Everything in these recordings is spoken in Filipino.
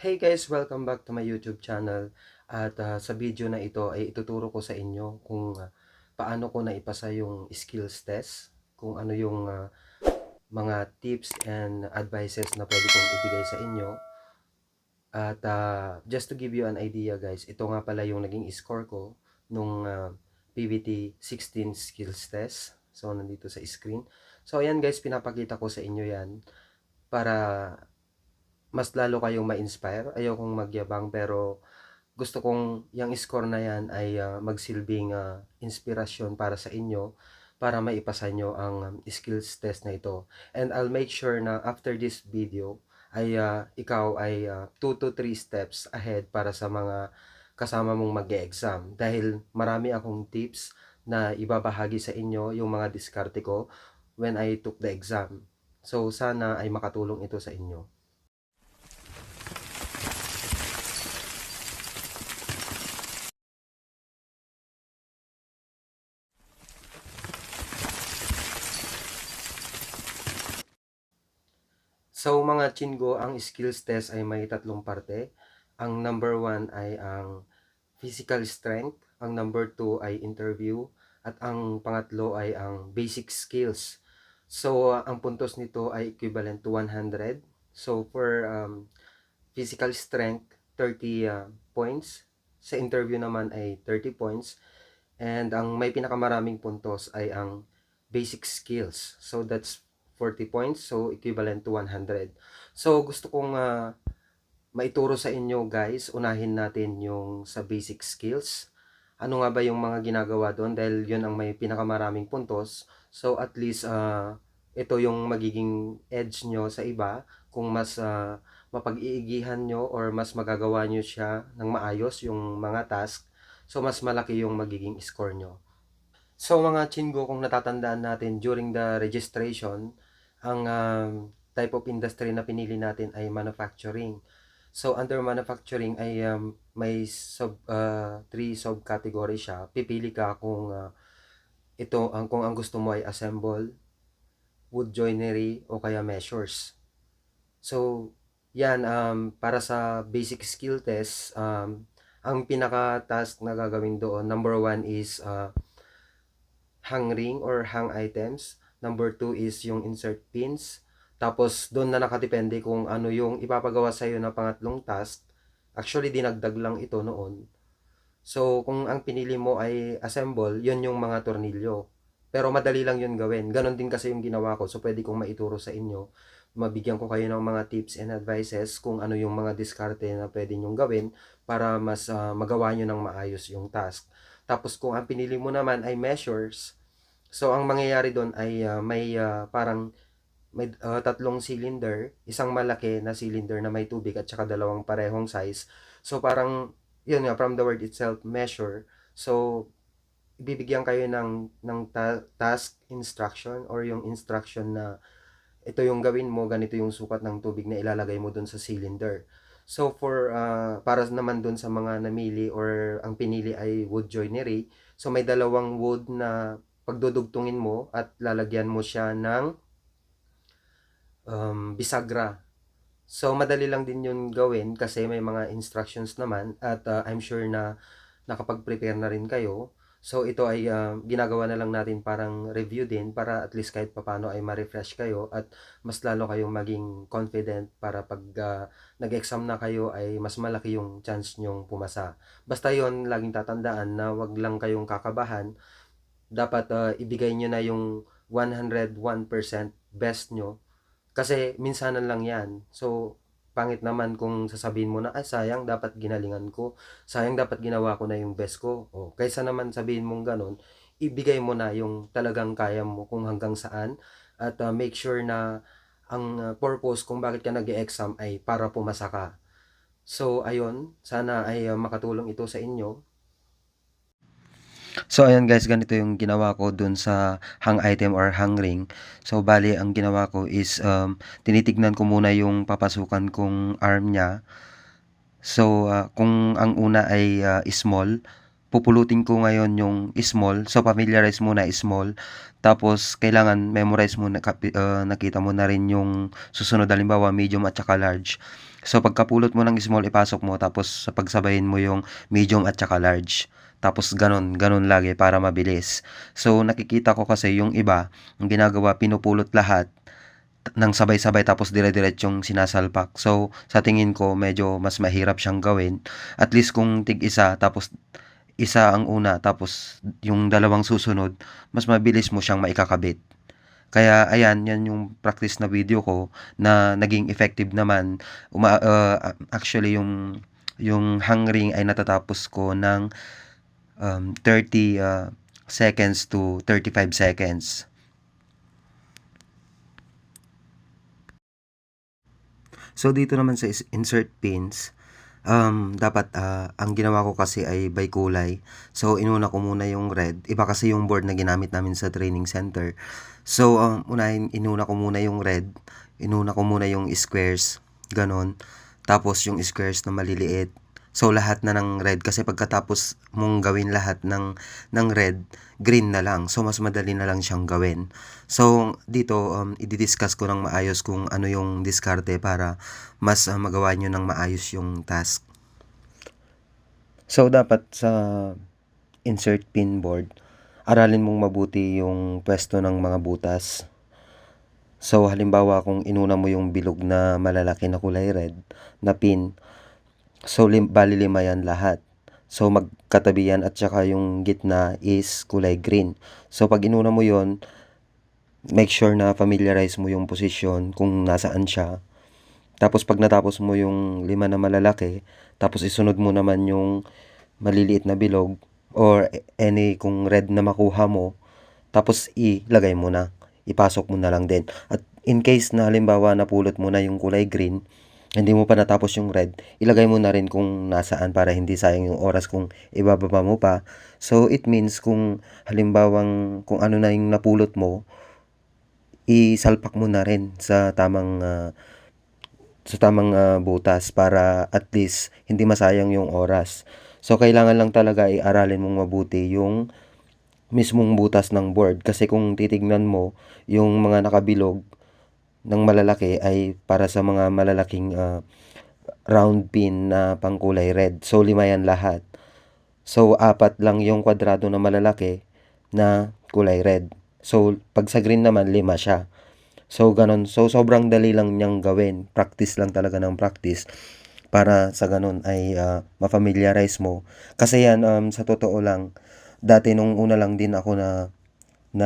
Hey guys, welcome back to my YouTube channel. At sa video na ito ay ituturo ko sa inyo kung paano ko naipasa yung skills test, kung ano yung mga tips and advices na pwede kong ibigay sa inyo. At just to give you an idea guys, ito nga pala yung naging score ko nung PVT 16 skills test. So nandito sa screen. So ayan guys, pinapakita ko sa inyo yan para mas lalo kayong ma-inspire. Ayokong magyabang pero gusto kong yung score na yan ay magsilbing inspirasyon para sa inyo para maipasa nyo ang skills test na ito. And I'll make sure na after this video ay ikaw ay 2 to 3 steps ahead para sa mga kasama mong mag-e-exam. Dahil marami akong tips na ibabahagi sa inyo yung mga diskarte ko when I took the exam. So sana ay makatulong ito sa inyo. So mga chingo, ang skills test ay may tatlong parte. Ang number 1 ay ang physical strength, ang number 2 ay interview, at ang pangatlo ay ang basic skills. So ang puntos nito ay equivalent to 100. So for physical strength, 30 points. Sa interview naman ay 30 points. And ang may pinakamaraming puntos ay ang basic skills. So that's 40 points, so equivalent to 100. So gusto kong maituro sa inyo guys, unahin natin yung sa basic skills. Ano nga ba yung mga ginagawa doon dahil yun ang may pinakamaraming puntos. So at least ito yung magiging edge nyo sa iba kung mas mapag-iigihan nyo or mas magagawa nyo siya ng maayos yung mga task. So mas malaki yung magiging score nyo. So mga chingo, kung natatandaan natin during the registration, ang type of industry na pinili natin ay manufacturing. So under manufacturing ay may three subcategory siya. Pipili ka kung kung ang gusto mo ay assemble, wood joinery o kaya measures. So yan para sa basic skill test, ang pinaka task na gagawin doon, number 1 is hang ring or hang items. Number 2 is yung insert pins. Tapos doon na nakadepende kung ano yung ipapagawa sa iyo na pangatlong task. Actually dinagdag lang ito noon. So kung ang pinili mo ay assemble, yun yung mga tornilyo. Pero madali lang yun gawin. Ganon din kasi yung ginawa ko. So pwede kong maituro sa inyo. Mabigyan ko kayo ng mga tips and advices kung ano yung mga diskarte na pwede nyong gawin para mas magawa nyo ng maayos yung task. Tapos kung ang pinili mo naman ay measures, so ang mangyayari doon ay parang may tatlong cylinder, isang malaki na cylinder na may tubig at saka dalawang parehong size. So parang yun nga, from the word itself, measure. So ibibigyan kayo ng task instruction or yung instruction na ito yung gawin mo, ganito yung sukat ng tubig na ilalagay mo dun sa cylinder. So for para naman dun sa mga namili or ang pinili ay wood joinery, so may dalawang wood na pagdudugtungin mo at lalagyan mo siya ng bisagra. So madali lang din yun gawin kasi may mga instructions naman at I'm sure na nakapag-prepare na rin kayo. So ito ay ginagawa na lang natin parang review din para at least kahit papano ay ma-refresh kayo at mas lalo kayong maging confident para pag nag-exam na kayo ay mas malaki yung chance nyong pumasa. Basta yon, laging tatandaan na wag lang kayong kakabahan. Dapat ibigay nyo na yung 101% best nyo kasi minsanan lang yan. So pangit naman kung sasabihin mo na, ay sayang dapat ginalingan ko, sayang dapat ginawa ko na yung best ko. O, kaysa naman sabihin mong ganun, ibigay mo na yung talagang kaya mo kung hanggang saan at make sure na ang purpose kung bakit ka nag-exam ay para pumasa ka. So ayun, sana ay makatulong ito sa inyo. So ayan guys, ganito yung ginawa ko dun sa hang item or hang ring. So bali ang ginawa ko is tinitignan ko muna yung papasukan kong arm niya. So kung ang una ay small, pupulutin ko ngayon yung small. So, familiarize muna small. Tapos, kailangan memorize mo, nakita mo na rin yung susunod. Halimbawa, medium at saka large. So, pagkapulot mo ng small, ipasok mo. Tapos, pagsabayin mo yung medium at saka large. Tapos, ganun lagi para mabilis. So, nakikita ko kasi yung iba, ang ginagawa, pinupulot lahat ng sabay-sabay tapos dire-diretsong sinasalpak. So, sa tingin ko, medyo mas mahirap siyang gawin. At least kung tig-isa, tapos isa ang una, tapos yung dalawang susunod, mas mabilis mo siyang maikakabit. Kaya, ayan, yan yung practice na video ko na naging effective naman. Actually, yung hang ring ay natatapos ko ng 30 seconds to 35 seconds. So, dito naman sa insert pins, dapat ang ginawa ko kasi ay by kulay. So, inuna ko muna yung red. Iba kasi yung board na ginamit namin sa training center. So, inuna ko muna yung red. Inuna ko muna yung squares. Ganon. Tapos, yung squares na maliliit. So, lahat na ng red. Kasi pagkatapos mong gawin lahat ng red, green na lang. So, mas madali na lang siyang gawin. So, dito, i-discuss ko ng maayos kung ano yung diskarte para mas magawa nyo ng maayos yung task. So, dapat sa insert pin board, aralin mong mabuti yung pwesto ng mga butas. So, halimbawa kung inuna mo yung bilog na malalaki na kulay red na pin, so bali 5 yan lahat. So, magkatabi yan at saka yung gitna is kulay green. So, pag inuna mo yon, make sure na familiarize mo yung position kung nasaan siya. Tapos pag natapos mo yung 5 na malalaki, tapos isunod mo naman yung maliliit na bilog or any kung red na makuha mo, tapos ilagay mo na, ipasok mo na lang din. At in case na halimbawa napulot mo na yung kulay green, hindi mo pa natapos yung red, ilagay mo na rin kung nasaan para hindi sayang yung oras kung ibababa mo pa. So, it means kung halimbawang kung ano na yung napulot mo, isalpak mo na rin sa tamang butas para at least hindi masayang yung oras. So, kailangan lang talaga i-aralin mong mabuti yung mismong butas ng board. Kasi kung titignan mo, yung mga nakabilog ng malalaki ay para sa mga malalaking round pin na pangkulay red. So, 5 yan lahat. So, 4 lang yung kwadrado na malalaki na kulay red. So, pag sa green naman, 5 siya. So, ganon. So, sobrang dali lang niyang gawin. Practice lang talaga ng practice para sa ganon ay ma-familiarize mo. Kasi yan, sa totoo lang, dati nung una lang din ako na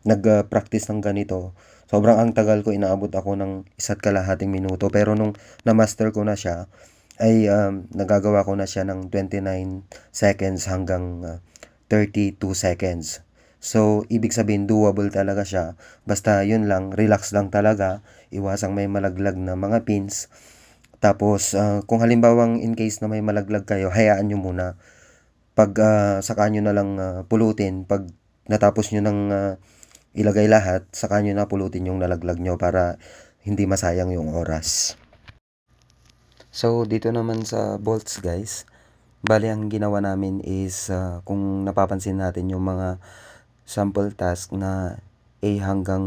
nag-practice ng ganito, sobrang ang tagal ko, inaabot ako ng 1.5 minuto. Pero nung na-master ko na siya, ay nagagawa ko na siya ng 29 seconds hanggang 32 seconds. So, ibig sabihin, doable talaga siya. Basta yun lang, relax lang talaga. Iwasang may malaglag na mga pins. Tapos, kung halimbawang in case na may malaglag kayo, hayaan nyo muna. Pag saka nyo na lang pulutin, pag natapos nyo ng ilagay lahat, saka nyo na pulutin yung nalaglag nyo para hindi masayang yung oras. So, dito naman sa bolts guys, bali ang ginawa namin is kung napapansin natin yung mga sample task na A hanggang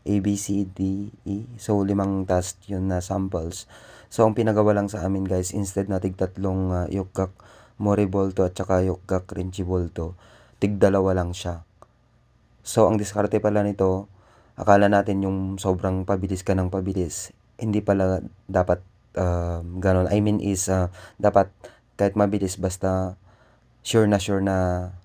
A, B, C, D, E. So, 5 task yun na samples. So, ang pinagawa lang sa amin guys, instead na tig-3 yukgak moribolto at saka yukgak rinchibolto, tig-2 lang siya. So, ang diskarte pala nito, akala natin yung sobrang pabilis ka ng pabilis. Hindi pala dapat ganon. I mean is, dapat kahit mabilis basta sure na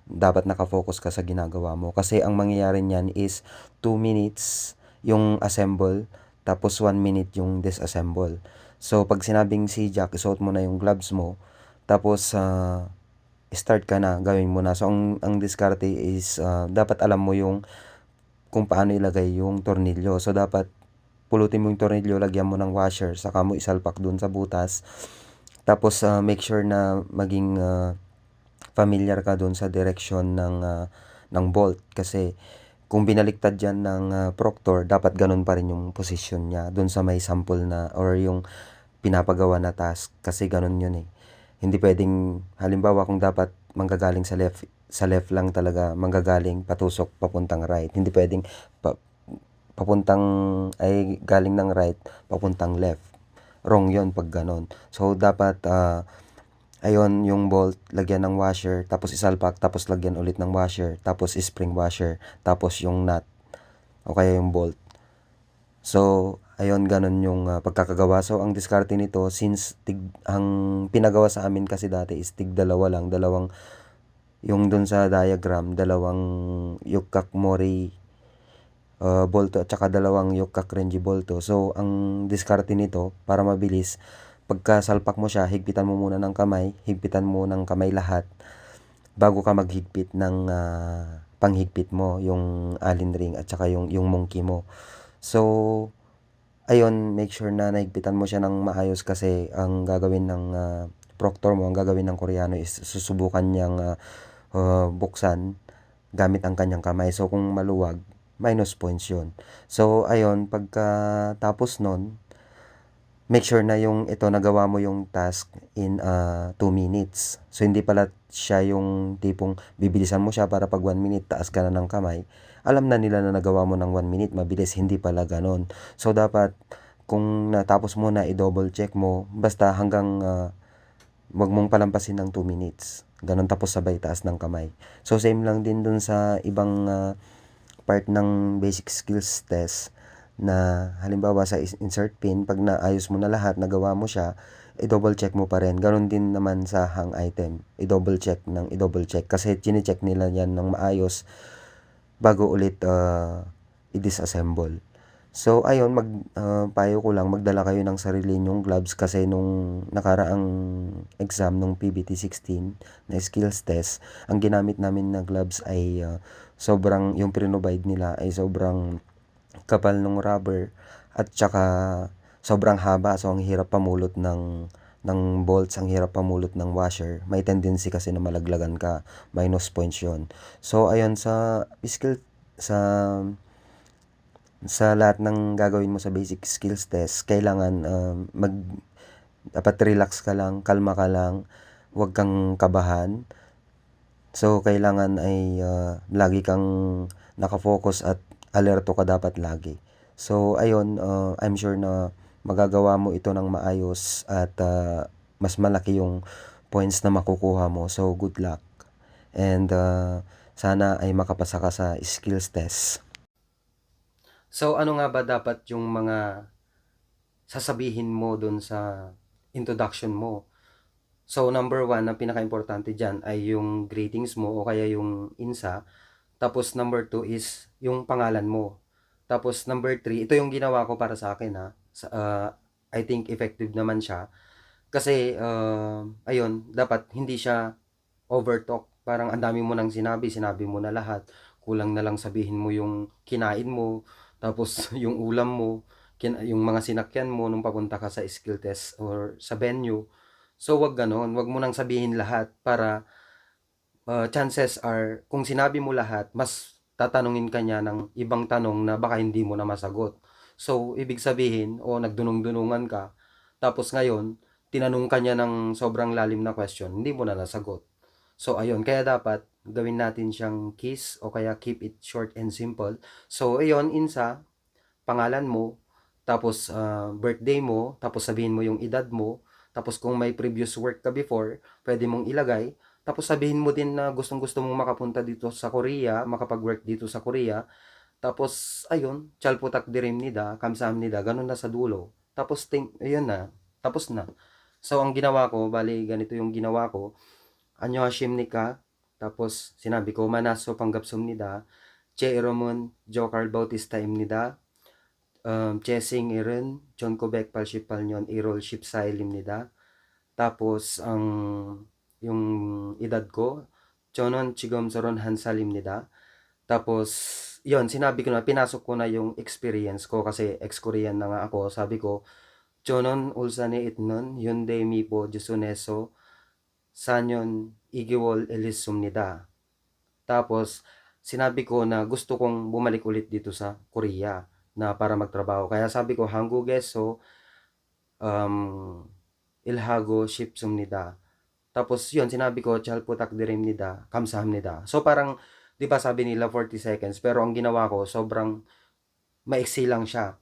dapat nakafocus ka sa ginagawa mo. Kasi ang mangyayari niyan is 2 minutes yung assemble, tapos 1 minute yung disassemble. So, pag sinabing si Jack, isuot mo na yung gloves mo, tapos start ka na, gawin mo na. So, ang diskarte is dapat alam mo yung kung paano ilagay yung tornilyo. So, dapat pulutin mo yung tornilyo, lagyan mo ng washer, saka mo isalpak dun sa butas. Tapos, make sure na maging familiar ka dun sa direction ng bolt. Kasi, kung binaliktad yan ng proctor, dapat ganun pa rin yung position niya dun sa may sample na or yung pinapagawa na task. Kasi ganun yun eh. Hindi pwedeng halimbawa kung dapat manggagaling sa left lang talaga manggagaling patusok papuntang right. Hindi pwedeng pa, papuntang ay galing ng right papuntang left. Wrong 'yon pag ganon. So dapat ayun yung bolt lagyan ng washer tapos isalpak tapos lagyan ulit ng washer tapos spring washer tapos yung nut o kaya yung bolt. So ayun ganon yung pagkakagawa. So ang diskarte nito since ang pinagawa sa amin kasi dati is dalawa lang, dalawang yung dun sa diagram, dalawang Yukak Mori bolto at saka dalawang Yukak Renji bolto. So ang diskarte nito para mabilis, pagkasalpak mo siya, higpitan mo muna ng kamay, higpitan mo ng kamay lahat bago ka maghigpit ng panghigpit mo, yung allen ring at saka yung monkey mo. So ayun, make sure na nahigpitan mo siya ng maayos kasi ang gagawin ng proctor mo, ang gagawin ng Koreano is susubukan niyang buksan gamit ang kanyang kamay. So kung maluwag, minus points yun. So ayun, pagkatapos nun, make sure na yung ito nagawa mo yung task in 2 minutes. So hindi pala siya yung tipong bibilisan mo siya para pag 1 minute taas ka na ng kamay. Alam na nila na nagawa mo ng 1 minute mabilis, hindi pala ganon. So dapat kung natapos mo na i-double check mo basta hanggang wag mong palampasin ng 2 minutes. Ganon tapos sabay taas ng kamay. So same lang din dun sa ibang part ng basic skills test na halimbawa sa insert pin, pag naayos mo na lahat, nagawa mo siya, i-double check mo pa rin. Ganon din naman sa hang item. I-double check kasi chine-check nila yan ng maayos bago ulit i-disassemble. So ayun, payo ko lang magdala kayo ng sarili nyong gloves kasi nung nakaraang exam nung PBT16 na skills test, ang ginamit namin na gloves ay sobrang yung provide nila ay sobrang kapal ng rubber at saka sobrang haba. So ang hirap pamulot ng bolts, ang hirap pamulot ng washer. May tendency kasi na malaglagan ka, minus points 'yon. So ayun sa lahat ng gagawin mo sa basic skills test, kailangan dapat relax ka lang, kalma ka lang, huwag kang kabahan. So kailangan ay lagi kang nakafocus at alerto ka dapat lagi. So ayun, I'm sure na magagawa mo ito ng maayos at mas malaki yung points na makukuha mo. So good luck. And sana ay makapasa ka sa skills test. So ano nga ba dapat yung mga sasabihin mo dun sa introduction mo? So number 1 ang pinaka-importante diyan ay yung greetings mo o kaya yung INSA. Tapos number 2 is yung pangalan mo. Tapos number 3, ito yung ginawa ko para sa akin I think effective naman siya. Kasi ayun, dapat hindi siya overtalk. Parang ang dami mo nang sinabi mo na lahat. Kulang na lang sabihin mo yung kinain mo, tapos yung ulam mo, yung mga sinakyan mo nung papunta ka sa skill test or sa venue. So wag ganon, wag mo nang sabihin lahat para chances are kung sinabi mo lahat, mas tatanungin ka niya ng ibang tanong na baka hindi mo na masagot. So ibig sabihin o nagdunong-dunungan ka, tapos ngayon tinanong ka niya ng sobrang lalim na question, hindi mo na nasagot. So ayun, kaya dapat gawin natin siyang KISS o kaya keep it short and simple. So ayun, INSA, pangalan mo, tapos birthday mo, tapos sabihin mo yung edad mo, tapos kung may previous work ka before, pwede mong ilagay. Tapos sabihin mo din na gustong-gusto mong makapunta dito sa Korea, makapag-work dito sa Korea. Tapos ayun, chalputak dirimnida, kamsahamnida, ganun na sa dulo. Tapos ayun na, tapos na. So ang ginawa ko, bali ganito yung ginawa ko. 안녕하십니까? tapos sinabi ko, Manaso Panggapsumnida, Che Eromon Jokar Bautista입니다. Chesing Iren, John Quebec Palshipalnyon, Irol Shipsailimnida. Tapos yung edad ko, Chonon Chigom Zoron Hansalimnida. Tapos yon, sinabi ko na, pinasok ko na yung experience ko kasi ex-Korean na nga ako. Sabi ko, Chonon ulsane itnon, Hyundai Mipo Jusuneso, Sanyon Igiwol Elisumnida. Tapos sinabi ko na gusto kong bumalik ulit dito sa Korea na para magtrabaho. Kaya sabi ko, 한국에서 일하고 싶습니다. Tapos yun, sinabi ko, "잘 부탁드립니다. 감사합니다." So parang, 'di ba sabi nila 40 seconds, pero ang ginawa ko sobrang maiksi lang siya.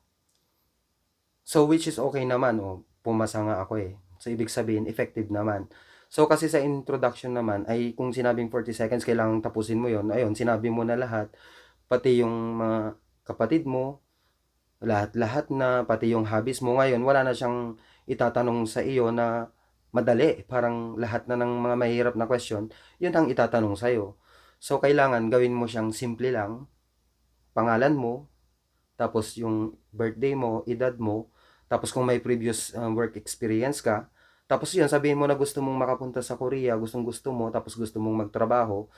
So which is okay naman, oh, pumasa nga ako, eh. So ibig sabihin effective naman. So kasi sa introduction naman ay kung sinabing 40 seconds kailangang tapusin mo yon, ayun sinabi mo na lahat, pati yung mga kapatid mo, lahat-lahat na, pati yung hobbies mo. Ngayon wala na siyang itatanong sa iyo na madali, parang lahat na ng mga mahihirap na question, yun ang itatanong sa'yo. So kailangan gawin mo siyang simple lang, pangalan mo, tapos yung birthday mo, edad mo, tapos kung may previous, work experience ka, tapos yun sabihin mo na gusto mong makapunta sa Korea, gustong-gusto mo, tapos gusto mong magtrabaho,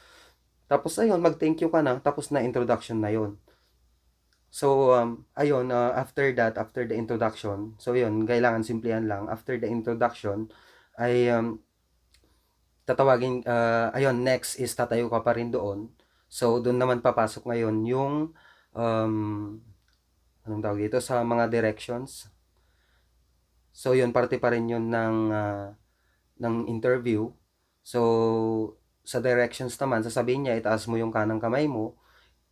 tapos ayun mag-thank you ka na, tapos na introduction na yun. So, ayun, after that, after the introduction, so yun kailangan simplehan lang, after the introduction ay, tatawagin, ayun next is tatayo ka pa rin doon. So dun naman papasok ngayon yung, um, anong tawag dito, sa mga directions. So yun parte pa rin yun ng interview. So sa directions naman sasabihin niya itaas mo yung kanang kamay mo,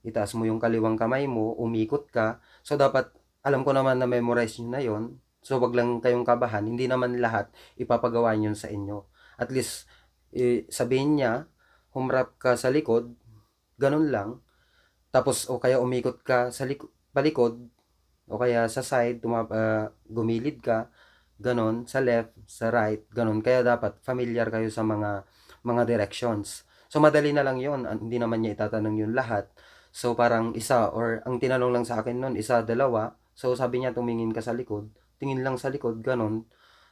itaas mo yung kaliwang kamay mo, umikot ka. So dapat alam ko naman na memorize niyo na yon. So wag lang kayong kabahan, hindi naman lahat ipapagawa niyo sa inyo. At least sabihin niya humrap ka sa likod, ganun lang. Tapos o kaya umikot ka sa palikod o kaya sa side, gumilid ka, gano'n, sa left, sa right, gano'n. Kaya dapat familiar kayo sa mga directions. So madali na lang 'yon, hindi naman niya itatanong 'yun lahat. So parang isa or ang tinanong lang sa akin no'n isa, dalawa. So sabi niya tumingin ka sa likod, tingin lang sa likod, gano'n.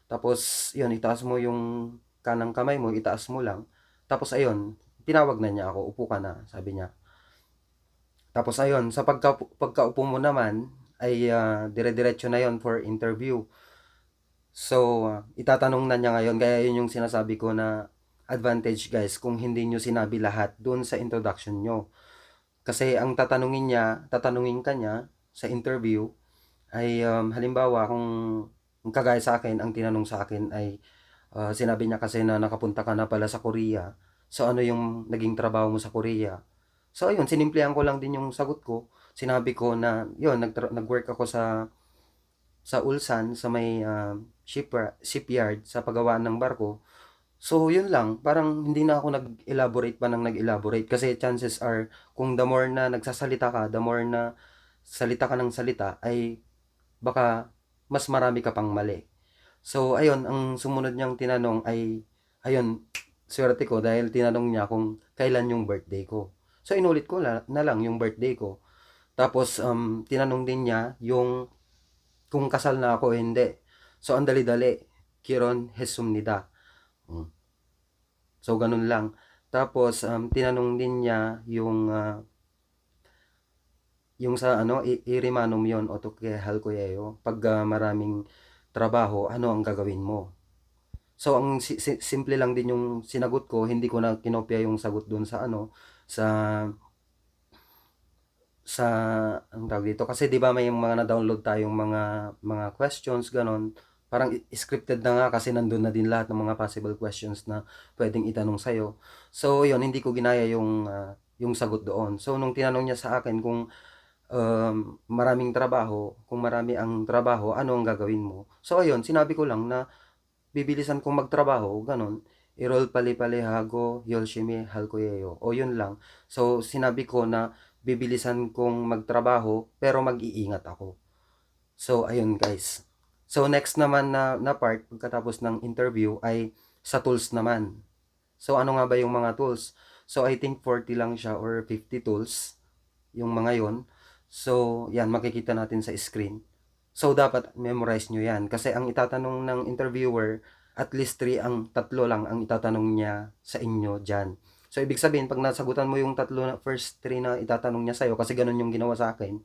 Tapos 'yun, itaas mo yung kanang kamay mo, itaas mo lang. Tapos ayun, tinawag na niya ako, "Upo ka na," sabi niya. Tapos ayun, sa pagkaupo mo naman ay, dire-diretso na 'yon for interview. So, itatanong na niya ngayon, kaya yun yung sinasabi ko na advantage guys kung hindi niyo sinabi lahat dun sa introduction niyo. Kasi ang tatanungin ka niya sa interview ay, halimbawa kung kagaya sa akin, ang tinanong sa akin ay, sinabi niya kasi na nakapunta ka na pala sa Korea. So ano yung naging trabaho mo sa Korea? So ayun, sinimplihan ko lang din yung sagot ko. Sinabi ko na yun, nag-work ako sa Ulsan, sa may, shipyard sa paggawaan ng barko. So yun lang, parang hindi na ako nag-elaborate pa ng nag-elaborate kasi chances are kung the more na nagsasalita ka, the more na salita ka ng salita ay baka mas marami ka pang mali. So ayun, ang sumunod niyang tinanong ay ayun, swerte ko dahil tinanong niya kung kailan yung birthday ko. So inulit ko na lang yung birthday ko. Tapos, tinanong din niya yung kung kasal na ako o hindi. So ang dali-dali, "Kiron 했습니다." Hmm. So ganun lang. Tapos, tinanong din niya yung sa ano, "Irimanum yon 어떻게 할 거예요? Pag maraming trabaho, ano ang gagawin mo?" So ang simple lang din yung sinagot ko, hindi ko na kinopya yung sagot dun sa ano, sa sa anong tawag dito, kasi 'di ba may mga na-download tayong mga questions gano'n. Parang scripted na nga kasi nandun na din lahat ng mga possible questions na puwedeng itanong sa'yo. So 'yun, hindi ko ginaya yung sagot doon. So nung tinanong niya sa akin kung, kung marami ang trabaho, ano ang gagawin mo? So ayun, sinabi ko lang na bibilisan kong magtrabaho, gano'n. "Irol pali-pali hago 열심히 할 거예요." O yun lang. So sinabi ko na bibilisan kong magtrabaho pero mag-iingat ako. So ayun guys. So next naman na part pagkatapos ng interview ay sa tools naman. So ano nga ba yung mga tools? So I think 40 lang siya or 50 tools yung mga yon. So yan makikita natin sa screen. So dapat memorize nyo yan kasi ang itatanong ng interviewer at least 3, tatlo lang ang itatanong niya sa inyo dyan. So ibig sabihin pag nasagutan mo yung first 3 na itatanong niya sa'yo, kasi ganun yung ginawa sa akin,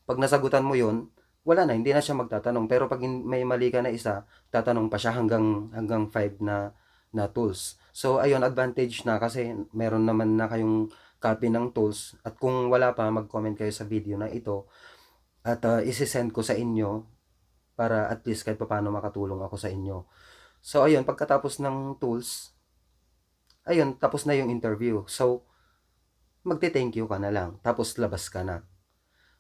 pag nasagutan mo yun, wala na, hindi na siya magtatanong. Pero pag may mali ka na isa, tatanong pa siya hanggang 5 na tools. So ayun, advantage na kasi meron naman na kayong copy ng tools, at kung wala pa, mag-comment kayo sa video na ito at isi-send ko sa inyo para at least kahit papaano makatulong ako sa inyo. So ayun, pagkatapos ng tools, ayun, tapos na yung interview. So, magte-thank you ka na lang, tapos labas ka na.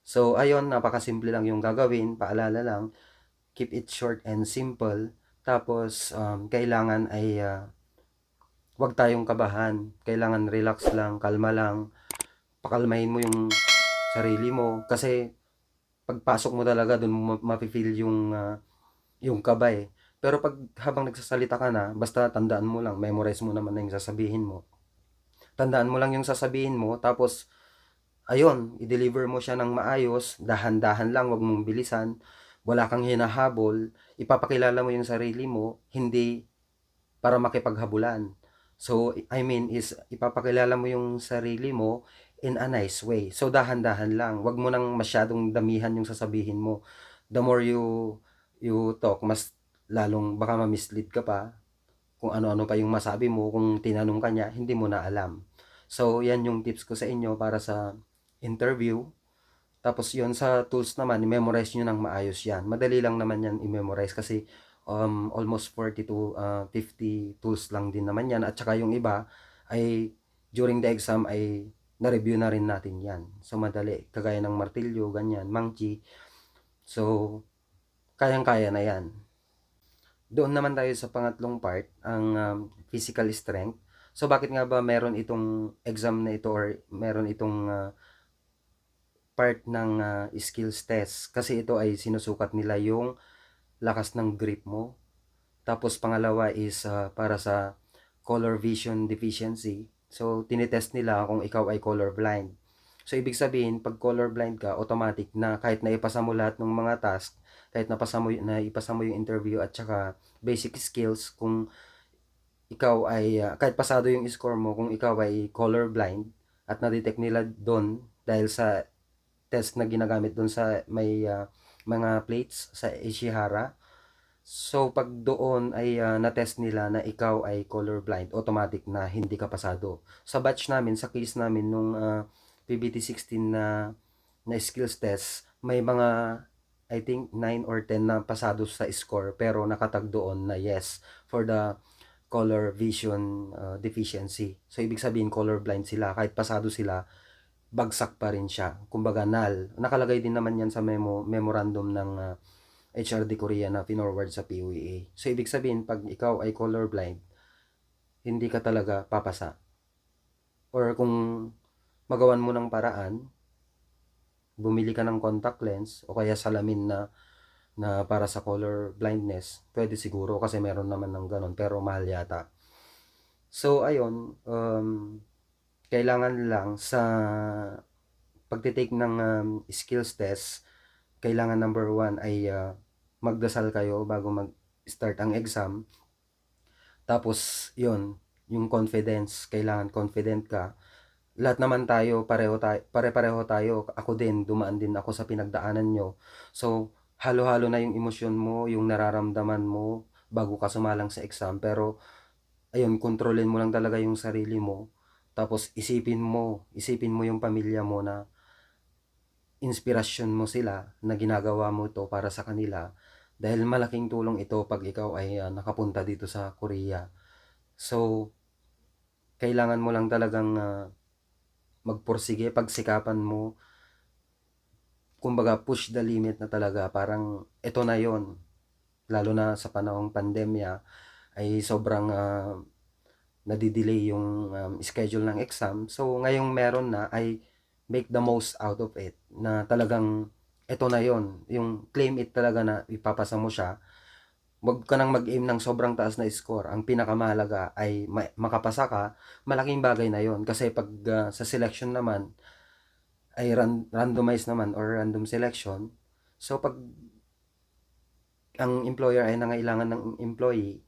So, ayun, napakasimple lang yung gagawin, paalala lang, keep it short and simple. Tapos, kailangan ay huwag tayong kabahan. Kailangan relax lang, kalma lang, pakalmahin mo yung sarili mo. Kasi, pagpasok mo talaga, dun mo mafe-feel yung kaba eh. Pero pag habang nagsasalita ka na, basta tandaan mo lang, memorize mo naman na yung sasabihin mo. Tandaan mo lang yung sasabihin mo, tapos ayun, i-deliver mo siya ng maayos, dahan-dahan lang, wag mong bilisan, wala kang hinahabol, ipapakilala mo yung sarili mo, hindi para makipaghabulan. So, I mean is, ipapakilala mo yung sarili mo in a nice way. So, dahan-dahan lang, wag mo nang masyadong damihan yung sasabihin mo. The more you talk, mas lalong baka ma-mislead ka pa, kung ano-ano pa yung masabi mo, kung tinanong ka niya, hindi mo na alam. So, yan yung tips ko sa inyo para sa interview. Tapos yun, sa tools naman, i-memorize nyo ng maayos yan. Madali lang naman yan i-memorize kasi almost 40 to 50 tools lang din naman yan. At saka yung iba ay during the exam ay na-review na rin natin yan. So, madali. Kagaya ng martilyo, ganyan, mangchi. So, kayang-kaya na yan. Doon naman tayo sa pangatlong part, ang physical strength. So, bakit nga ba meron itong exam na ito or meron itong part ng skills test? Kasi ito ay sinusukat nila yung lakas ng grip mo. Tapos, pangalawa is para sa color vision deficiency. So, tinitest nila kung ikaw ay color blind. So, ibig sabihin, pag color blind ka, automatic na kahit na ipasa mo lahat ng mga task, kahit na ipasa mo yung interview at saka basic skills, kung ikaw ay, kahit pasado yung score mo, kung ikaw ay color blind at na-detect nila doon dahil sa test na ginagamit doon sa may mga plates sa Ishihara. So, pag doon ay na-test nila na ikaw ay color blind, automatic na hindi ka pasado. Sa batch namin, sa case namin nung PBT16 na skills test, may mga I think 9 or 10 na pasado sa score pero nakatag doon na yes for the color vision deficiency. So, ibig sabihin color blind sila. Kahit pasado sila, bagsak pa rin siya. Kumbaga, null. Nakalagay din naman yan sa memorandum ng HRD Korea na pinorward sa PUEA. So, ibig sabihin, pag ikaw ay colorblind, hindi ka talaga papasa. Or kung magawan mo ng paraan, bumili ka ng contact lens o kaya salamin na para sa color blindness, pwede siguro kasi meron naman ng ganon, pero mahal yata. So, ayun, kailangan lang sa pagtitake ng skills test, kailangan number 1 ay magdasal kayo bago mag-start ang exam. Tapos, yun, yung confidence, kailangan confident ka. Lahat naman tayo, pare-pareho tayo. Ako din, dumaan din ako sa pinagdaanan nyo. So, halo-halo na yung emosyon mo, yung nararamdaman mo bago ka sumalang sa exam. Pero, ayun, kontrolin mo lang talaga yung sarili mo. Tapos, isipin mo yung pamilya mo na inspirasyon mo sila na ginagawa mo ito para sa kanila. Dahil malaking tulong ito pag ikaw ay nakapunta dito sa Korea. So, kailangan mo lang talagang magpursige, pagsikapan mo, kumbaga push the limit na talaga, parang ito na yon. Lalo na sa panahong pandemya ay sobrang nadidelay yung schedule ng exam. So ngayong meron na ay make the most out of it, na talagang ito na yon, yung claim it talaga na ipapasa mo siya. Huwag ka nang mag-aim ng sobrang taas na score. Ang pinakamahalaga ay makapasa ka. Malaking bagay na yon kasi pag sa selection naman ay randomized naman or random selection. So, pag ang employer ay nangailangan ng employee,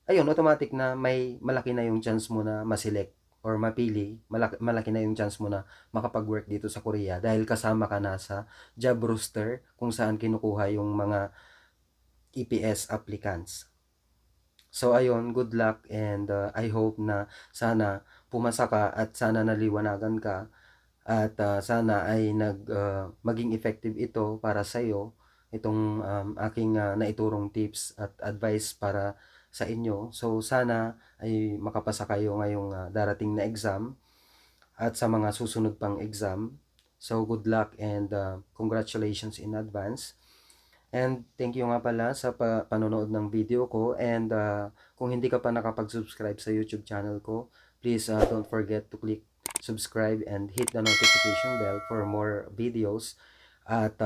ayun, automatic na may malaki na yung chance mo na maselect or mapili, malaki na yung chance mo na makapag-work dito sa Korea dahil kasama ka na sa job roster kung saan kinukuha yung mga EPS applicants. So, ayun, good luck and I hope na sana pumasa ka at sana naliwanagan ka. At sana ay maging effective ito para sa iyo, itong aking naiturong tips at advice para sa inyo. So sana ay makapasa kayo ngayong darating na exam at sa mga susunod pang exam. So good luck and congratulations in advance. And thank you nga pala sa panonood ng video ko, and kung hindi ka pa nakapag-subscribe sa YouTube channel ko, please don't forget to click subscribe and hit the notification bell for more videos, at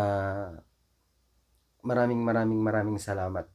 maraming salamat.